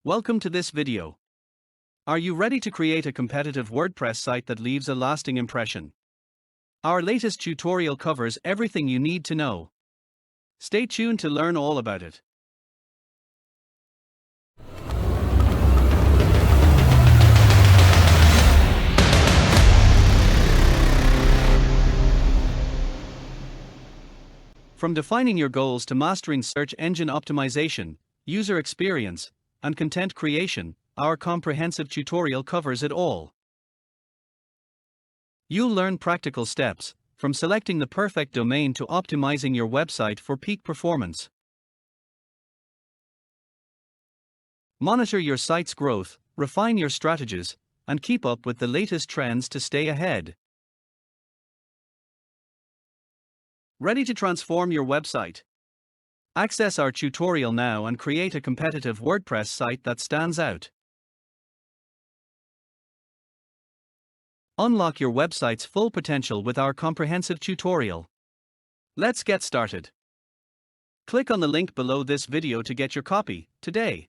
Welcome to this video. Are you ready to create a competitive WordPress site that leaves a lasting impression? Our latest tutorial covers everything you need to know. Stay tuned to learn all about it. From defining your goals to mastering search engine optimization, user experience, and content creation, our comprehensive tutorial covers it all. You'll learn practical steps, from selecting the perfect domain to optimizing your website for peak performance. Monitor your site's growth, refine your strategies, and keep up with the latest trends to stay ahead. Ready to transform your website? Access our tutorial now and create a competitive WordPress site that stands out. Unlock your website's full potential with our comprehensive tutorial. Let's get started. Click on the link below this video to get your copy today.